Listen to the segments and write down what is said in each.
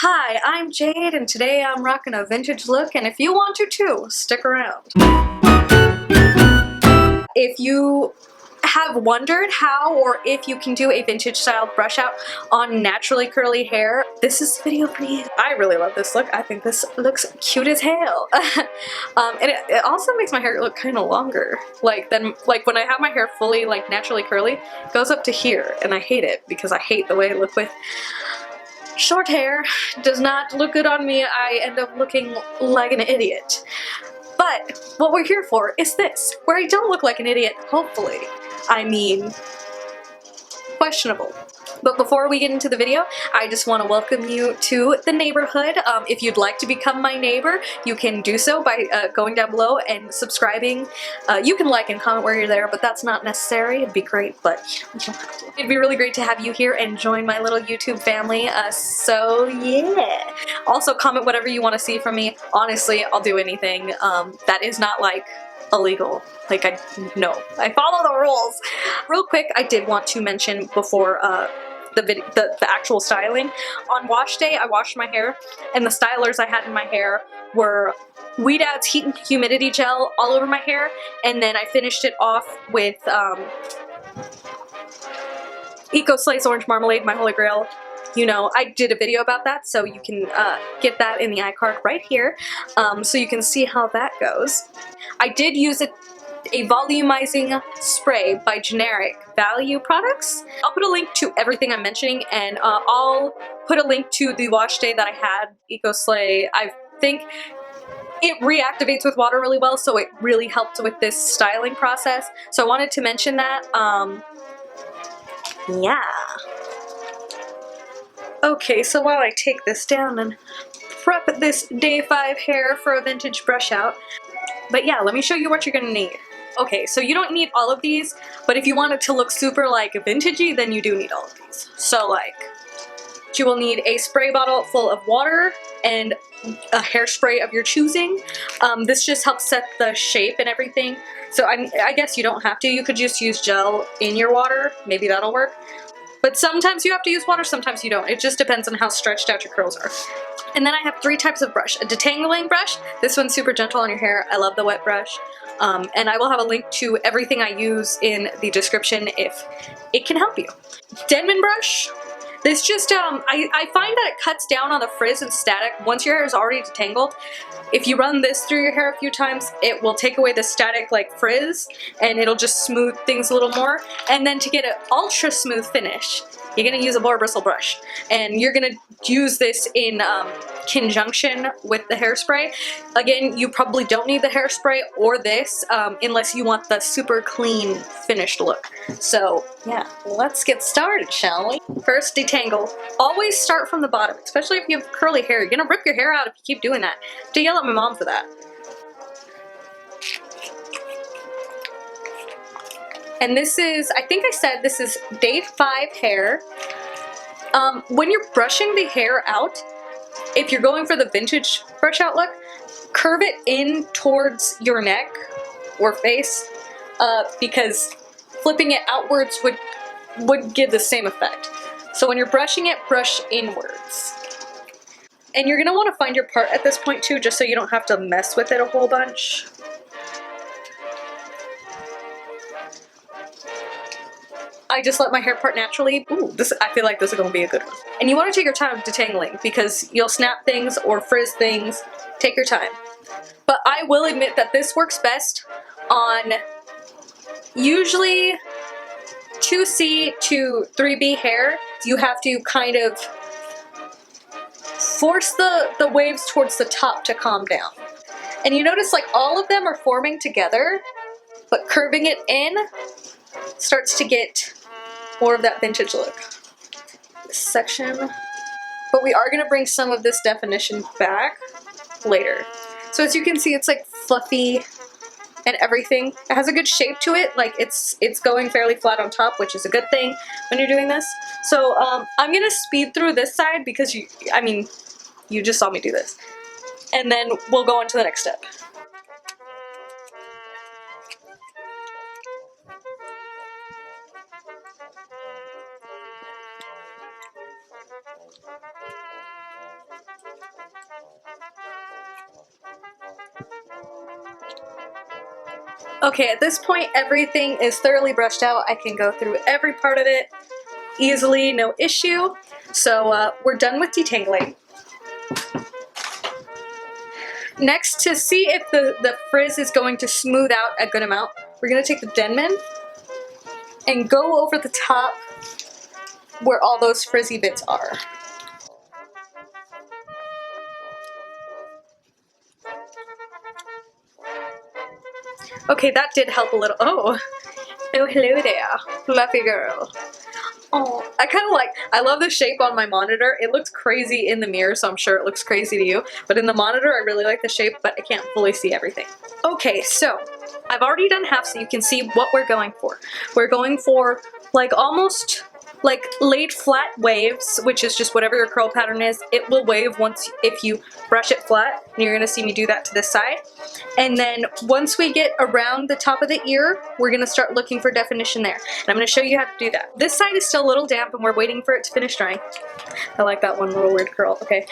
Hi, I'm Jade, and today I'm rocking a vintage look, and if you want to too, stick around. If you have wondered how or if you can do a vintage style brush out on naturally curly hair, this is the video for you. I really love this look. I think this looks cute as hell. And it also makes my hair look kind of longer. Like when I have my hair fully like naturally curly, it goes up to here, and I hate it because I hate the way I look with short hair. Does not look good on me. I end up looking like an idiot. But what we're here for is this, where I don't look like an idiot, hopefully. I mean, questionable. But before we get into the video, I just want to welcome you to the neighborhood. If you'd like to become my neighbor, you can do so by going down below and subscribing. You can like and comment where you're there, but that's not necessary. It'd be great, but you don't have to. It'd be really great to have you here and join my little YouTube family. So yeah. Also comment whatever you want to see from me. Honestly, I'll do anything that is not like illegal. Like I follow the rules. Real quick, I did want to mention before the actual styling. On wash day, I washed my hair, and the stylers I had in my hair were Weed Dad's Heat and Humidity Gel all over my hair, and then I finished it off with Eco Slay's Orange Marmalade, my holy grail. You know, I did a video about that, so you can get that in the iCard right here, so you can see how that goes. I did use a volumizing spray by Generic Value Products. I'll put a link to everything I'm mentioning, and I'll put a link to the wash day that I had, Eco Slay. I think it reactivates with water really well, so it really helped with this styling process. So I wanted to mention that. Yeah. Okay, so while I take this down and prep this day 5 hair for a vintage brush out, but yeah, let me show you what you're gonna need. Okay, so you don't need all of these, but if you want it to look super like vintagey, then you do need all of these. So like, you will need a spray bottle full of water and a hairspray of your choosing. This just helps set the shape and everything. So I guess you don't have to. You could just use gel in your water. Maybe that'll work. But sometimes you have to use water, sometimes you don't. It just depends on how stretched out your curls are. And then I have 3 types of brush. A detangling brush. This one's super gentle on your hair. I love the wet brush. And I will have a link to everything I use in the description if it can help you. Denman brush. This just, I find that it cuts down on the frizz and static. Once your hair is already detangled, if you run this through your hair a few times, it will take away the static like frizz, and it'll just smooth things a little more. And then to get an ultra smooth finish, you're going to use a Boar bristle brush. And you're going to use this in conjunction with the hairspray. Again, you probably don't need the hairspray or this unless you want the super clean finished look. So yeah, let's get started, shall we? First, detangle. Always start from the bottom, especially if you have curly hair. You're going to rip your hair out if you keep doing that. I have to yell at my mom for that. And this is, I think I said this is day 5 hair. When you're brushing the hair out, if you're going for the vintage brush out look, curve it in towards your neck or face, because flipping it outwards would give the same effect. So when you're brushing it, brush inwards. And you're gonna wanna find your part at this point too, just so you don't have to mess with it a whole bunch. I just let my hair part naturally. Ooh, I feel like this is gonna be a good one. And you wanna take your time detangling because you'll snap things or frizz things. Take your time. But I will admit that this works best on usually 2C to 3B hair. You have to kind of force the waves towards the top to calm down. And you notice like all of them are forming together, but curving it in starts to get more of that vintage look. This section. But we are going to bring some of this definition back later. So as you can see, it's like fluffy and everything. It has a good shape to it. Like it's going fairly flat on top, which is a good thing when you're doing this. So I'm going to speed through this side because you just saw me do this. And then we'll go on to the next step. Okay, at this point everything is thoroughly brushed out. I can go through every part of it easily, no issue. So we're done with detangling. Next, to see if the frizz is going to smooth out a good amount, we're going to take the Denman and go over the top where all those frizzy bits are. Okay, that did help a little. Oh, hello there, fluffy girl. Oh, I love the shape on my monitor. It looks crazy in the mirror, so I'm sure it looks crazy to you. But in the monitor, I really like the shape, but I can't fully see everything. Okay, so I've already done half so you can see what we're going for. We're going for like almost like laid flat waves, which is just whatever your curl pattern is. It will wave once if you brush it flat, and you're gonna see me do that to this side. And then once we get around the top of the ear, we're gonna start looking for definition there. And I'm gonna show you how to do that. This side is still a little damp and we're waiting for it to finish drying. I like that one little weird curl, okay.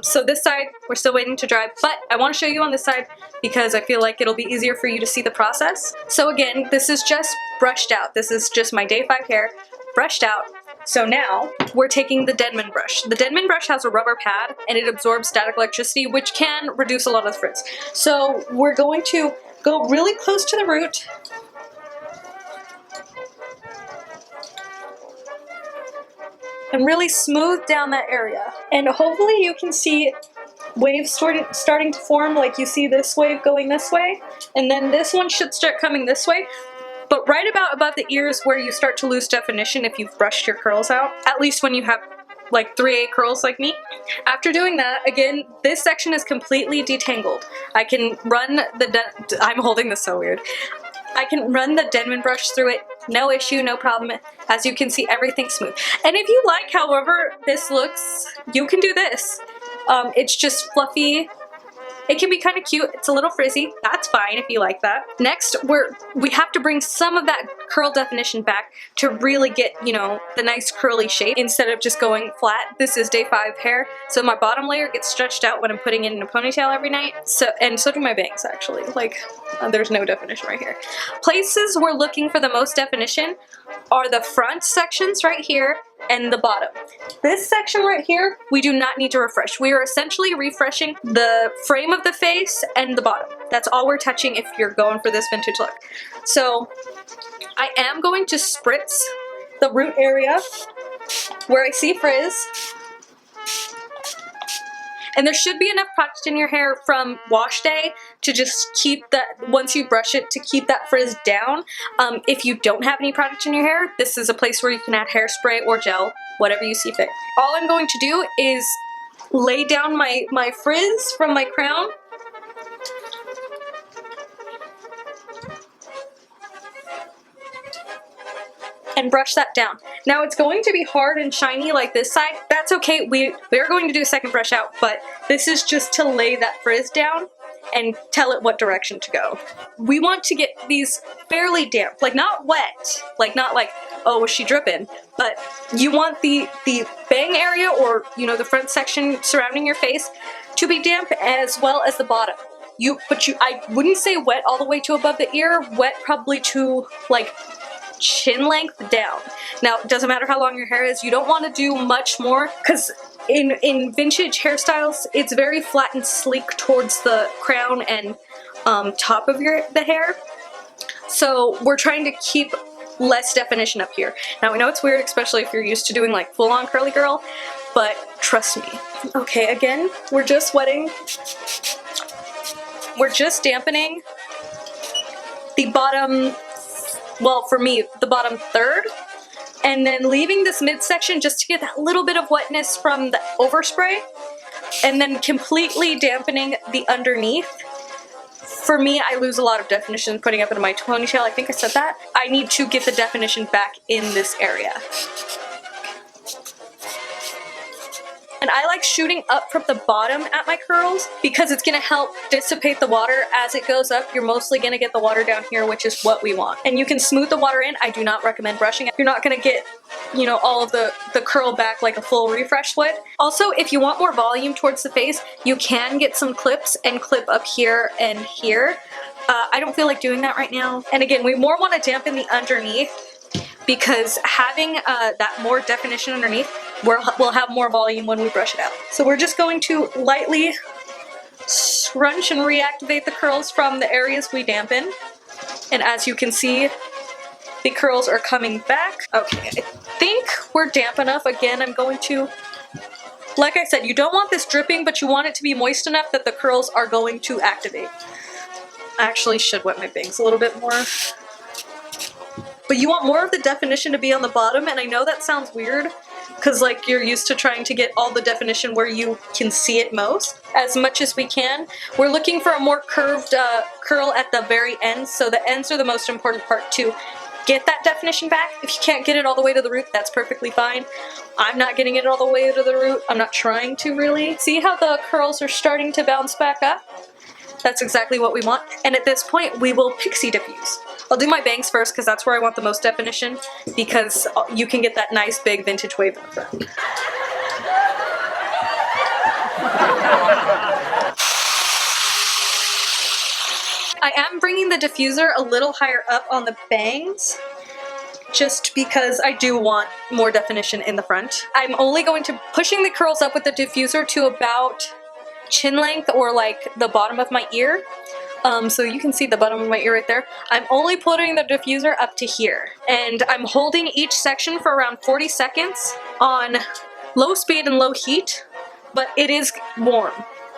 So this side, we're still waiting to dry, but I wanna show you on this side because I feel like it'll be easier for you to see the process. So again, this is just brushed out. This is just my day 5 hair, brushed out. So now we're taking the Denman brush. The Denman brush has a rubber pad and it absorbs static electricity, which can reduce a lot of the frizz. So we're going to go really close to the root and really smooth down that area. And hopefully you can see waves starting to form, like you see this wave going this way, and then this one should start coming this way. But right about above the ears where you start to lose definition if you've brushed your curls out, at least when you have like 3A curls like me. After doing that, again, this section is completely detangled. I can run I'm holding this so weird. I can run the Denman brush through it, no issue, no problem. As you can see, everything's smooth. And if you like however this looks, you can do this. It's just fluffy. It can be kind of cute. It's a little frizzy. That's fine if you like that. Next, we have to bring some of that curl definition back to really get, you know, the nice curly shape instead of just going flat. This is day 5 hair, so my bottom layer gets stretched out when I'm putting it in a ponytail every night. So do my bangs actually. Like, there's no definition right here. Places we're looking for the most definition are the front sections right here and the bottom. This section right here, we do not need to refresh. We are essentially refreshing the frame of the face and the bottom. That's all we're touching if you're going for this vintage look. So I am going to spritz the root area where I see frizz. And there should be enough product in your hair from wash day to just keep that, once you brush it, to keep that frizz down. If you don't have any product in your hair, this is a place where you can add hairspray or gel, whatever you see fit. All I'm going to do is lay down my frizz from my crown. And brush that down. Now it's going to be hard and shiny like this side. That's okay, we are going to do a second brush out, but this is just to lay that frizz down and tell it what direction to go. We want to get these fairly damp, like not wet, like not like, oh, is she dripping? But you want the bang area, or you know, the front section surrounding your face, to be damp as well as the bottom. I wouldn't say wet all the way to above the ear, wet probably to like chin length down. Now, it doesn't matter how long your hair is, you don't want to do much more, because in vintage hairstyles, it's very flat and sleek towards the crown and top of the hair. So we're trying to keep less definition up here. Now, I know it's weird, especially if you're used to doing like full-on curly girl, but trust me. Okay, again, we're just wetting. We're just dampening the bottom, well, for me, the bottom third, and then leaving this midsection just to get that little bit of wetness from the overspray, and then completely dampening the underneath. For me, I lose a lot of definition putting up into my ponytail. I think I said that. I need to get the definition back in this area. And I like shooting up from the bottom at my curls because it's going to help dissipate the water as it goes up. You're mostly going to get the water down here, which is what we want. And you can smooth the water in. I do not recommend brushing it. You're not going to get, you know, all of the curl back like a full refresh would. Also, if you want more volume towards the face, you can get some clips and clip up here and here. I don't feel like doing that right now. And again, we more want to dampen the underneath because having that more definition underneath, we'll have more volume when we brush it out. So we're just going to lightly scrunch and reactivate the curls from the areas we dampen. And as you can see, the curls are coming back. Okay, I think we're damp enough. Again, I'm going to, like I said, you don't want this dripping, but you want it to be moist enough that the curls are going to activate. I actually should wet my bangs a little bit more. But you want more of the definition to be on the bottom, and I know that sounds weird, because like you're used to trying to get all the definition where you can see it most, as much as we can. We're looking for a more curved curl at the very ends, so the ends are the most important part to get that definition back. If you can't get it all the way to the root, that's perfectly fine. I'm not getting it all the way to the root. I'm not trying to really. See how the curls are starting to bounce back up? That's exactly what we want. And at this point, we will pixie diffuse. I'll do my bangs first because that's where I want the most definition, because you can get that nice big vintage wave in the front. I am bringing the diffuser a little higher up on the bangs, just because I do want more definition in the front. I'm only going to pushing the curls up with the diffuser to about chin length or like the bottom of my ear. So you can see the bottom of my ear right there. I'm only putting the diffuser up to here. And I'm holding each section for around 40 seconds on low speed and low heat, but it is warm.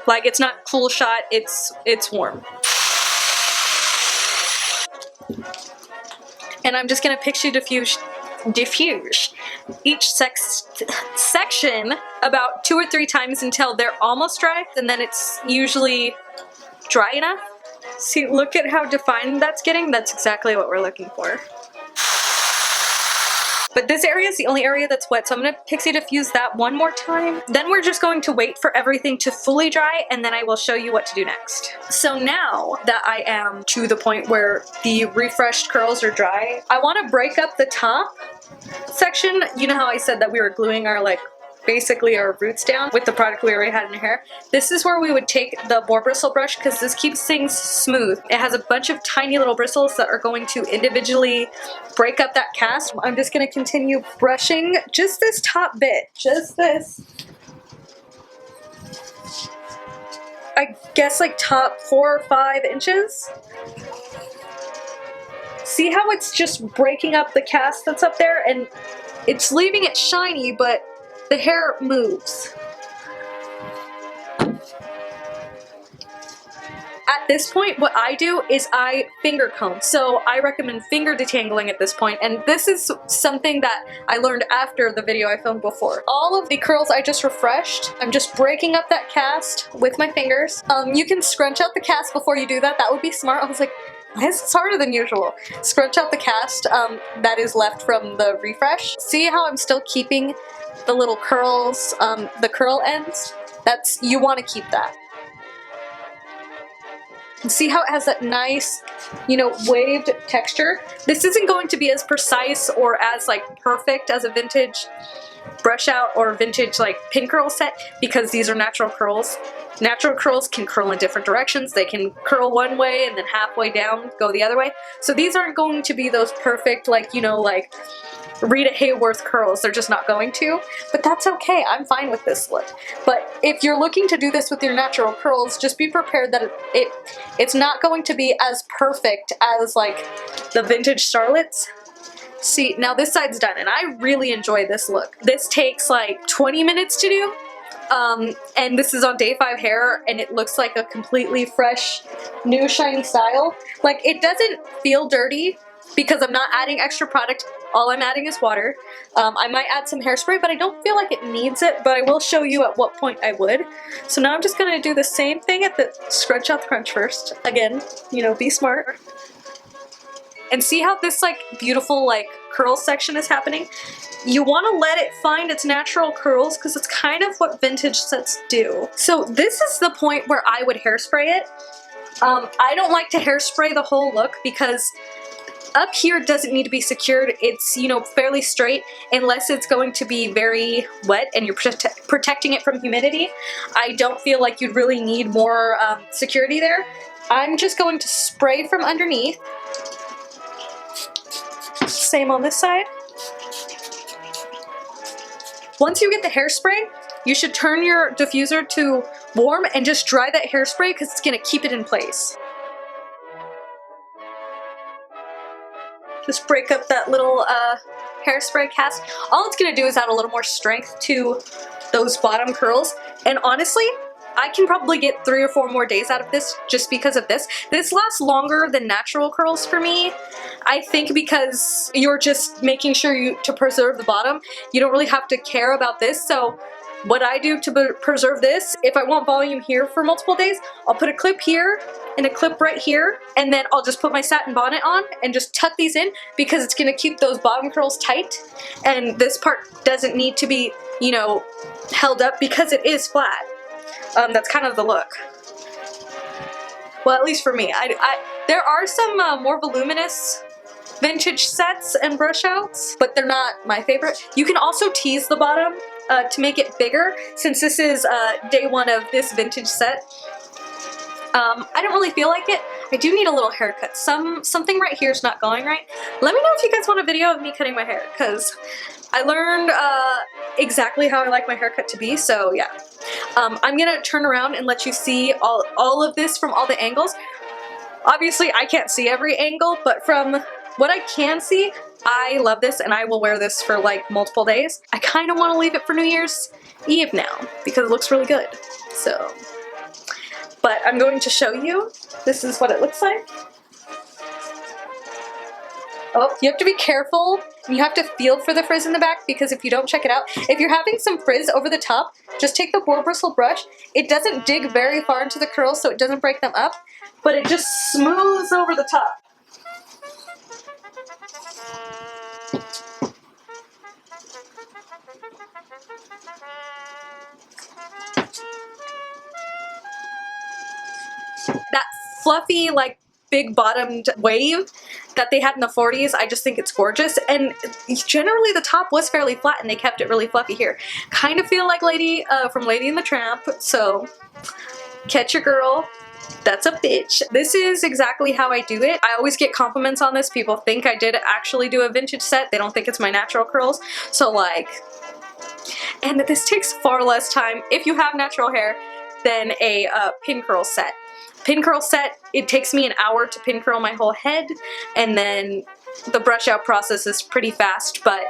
Like, it's not cool shot, it's warm. And I'm just gonna pixie diffuse each section about 2 or 3 times until they're almost dry, and then it's usually dry enough. See, look at how defined that's getting. That's exactly what we're looking for. But this area is the only area that's wet, so I'm going to pixie diffuse that one more time. Then we're just going to wait for everything to fully dry, and then I will show you what to do next. So now that I am to the point where the refreshed curls are dry, I want to break up the top section. You know how I said that we were gluing our, like, basically our roots down with the product we already had in our hair? This is where we would take the Boar bristle brush, because this keeps things smooth. It has a bunch of tiny little bristles that are going to individually break up that cast. I'm just going to continue brushing just this top bit, just this. I guess like top 4 or 5 inches. See how it's just breaking up the cast that's up there, and it's leaving it shiny, but the hair moves. At this point, what I do is I finger comb. So I recommend finger detangling at this point, and this is something that I learned after the video I filmed before. All of the curls I just refreshed, I'm just breaking up that cast with my fingers. You can scrunch out the cast before you do that. That would be smart. I was like, why is this harder than usual? Scrunch out the cast that is left from the refresh. See how I'm still keeping the little curls, the curl ends? You want to keep that. And see how it has that nice, you know, waved texture? This isn't going to be as precise or as like perfect as a vintage brush out or vintage like pin curl set, because these are natural curls. Natural curls can curl in different directions. They can curl one way and then halfway down go the other way. So these aren't going to be those perfect, like, you know, like Rita Hayworth curls. They're just not going to, but that's okay. I'm fine with this look. But if you're looking to do this with your natural curls, just be prepared that it's not going to be as perfect as like the vintage starlets. See, now this side's done, and I really enjoy this look. This takes like 20 minutes to do, and this is on day 5 hair, and it looks like a completely fresh, new shiny style. Like, it doesn't feel dirty because I'm not adding extra product. All I'm adding is water. I might add some hairspray, but I don't feel like it needs it, but I will show you at what point I would. So now I'm just gonna do the same thing at the scrunch out the crunch first. Again, you know, be smart. And see how this like beautiful like curl section is happening? You want to let it find its natural curls because it's kind of what vintage sets do. So this is the point where I would hairspray it. I don't like to hairspray the whole look because up here doesn't need to be secured. It's, you know, fairly straight unless it's going to be very wet and you're protecting it from humidity. I don't feel like you'd really need more security there. I'm just going to spray from underneath. Same on this side. Once you get the hairspray, you should turn your diffuser to warm and just dry that hairspray because it's going to keep it in place. Just break up that little hairspray cast. All it's going to do is add a little more strength to those bottom curls. And honestly, I can probably get 3 or 4 more days out of this just because of this. This lasts longer than natural curls for me. I think because you're just making sure to preserve the bottom. You don't really have to care about this. So what I do to preserve this, if I want volume here for multiple days, I'll put a clip here and a clip right here, and then I'll just put my satin bonnet on and just tuck these in because it's going to keep those bottom curls tight. And this part doesn't need to be, you know, held up because it is flat. That's kind of the look. Well, at least for me. There are some more voluminous vintage sets and brush outs, but they're not my favorite. You can also tease the bottom to make it bigger, since this is day 1 of this vintage set. I don't really feel like it. I do need a little haircut. Something right here is not going right. Let me know if you guys want a video of me cutting my hair, because I learned exactly how I like my haircut to be, so yeah. I'm gonna turn around and let you see all of this from all the angles. Obviously, I can't see every angle, but from what I can see, I love this and I will wear this for like multiple days. I kind of want to leave it for New Year's Eve now because it looks really good. So, but I'm going to show you. This is what it looks like. Oh, you have to be careful. You have to feel for the frizz in the back, because if you don't check it out, if you're having some frizz over the top, just take the Boar bristle brush. It doesn't dig very far into the curls, so it doesn't break them up, but it just smooths over the top. That fluffy, like, big bottomed wave that they had in the 40s, I just think it's gorgeous. And generally the top was fairly flat and they kept it really fluffy here. Kind of feel like Lady from Lady and the Tramp, so catch your girl. That's a bitch. This is exactly how I do it. I always get compliments on this. People think I did actually do a vintage set. They don't think it's my natural curls. So like, and this takes far less time if you have natural hair than a pin curl set. Pin curl set, it takes me an hour to pin curl my whole head, and then the brush out process is pretty fast, but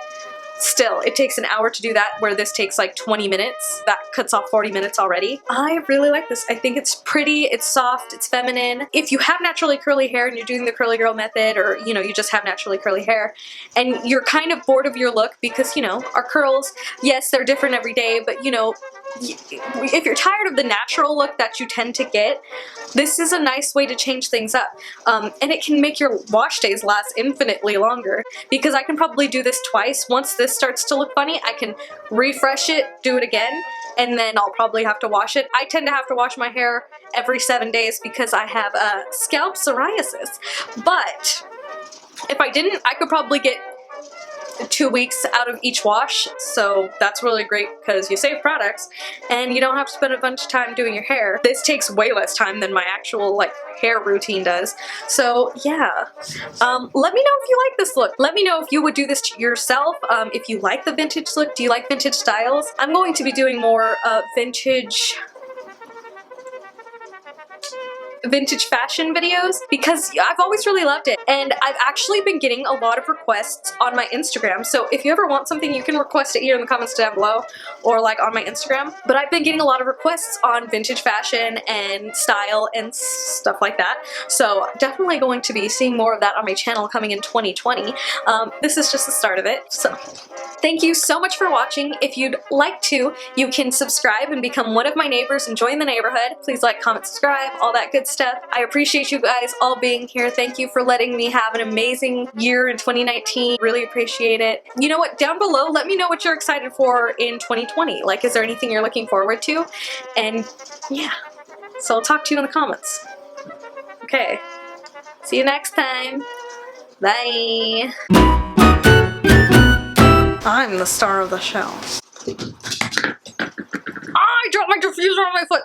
still, it takes an hour to do that, where this takes like 20 minutes. That cuts off 40 minutes already. I really like this. I think it's pretty, it's soft, it's feminine. If you have naturally curly hair and you're doing the curly girl method, or you know, you just have naturally curly hair and you're kind of bored of your look because, you know, our curls, yes, they're different every day, but you know, if you're tired of the natural look that you tend to get, this is a nice way to change things up. And it can make your wash days last infinitely longer, because I can probably do this twice. Once this starts to look funny, I can refresh it, do it again, and then I'll probably have to wash it. I tend to have to wash my hair every 7 days because I have scalp psoriasis. But if I didn't, I could probably get 2 weeks out of each wash, so that's really great because you save products and you don't have to spend a bunch of time doing your hair. This takes way less time than my actual like hair routine does. So yeah, let me know if you like this look. Let me know if you would do this to yourself. If you like the vintage look, do you like vintage styles? I'm going to be doing more vintage fashion videos because I've always really loved it, and I've actually been getting a lot of requests on my Instagram. So if you ever want something, you can request it here in the comments down below or like on my Instagram. But I've been getting a lot of requests on vintage fashion and style and stuff like that, so definitely going to be seeing more of that on my channel coming in 2020. This is just the start of it. So thank you so much for watching. If you'd like to, you can subscribe and become one of my neighbors and join the neighborhood. Please like, comment, subscribe, all that good stuff. I appreciate you guys all being here. Thank you for letting me have an amazing year in 2019. Really appreciate it. You know what? Down below, let me know what you're excited for in 2020. Like, is there anything you're looking forward to? And yeah, so I'll talk to you in the comments. Okay. See you next time. Bye. I'm the star of the show. I dropped my diffuser on my foot.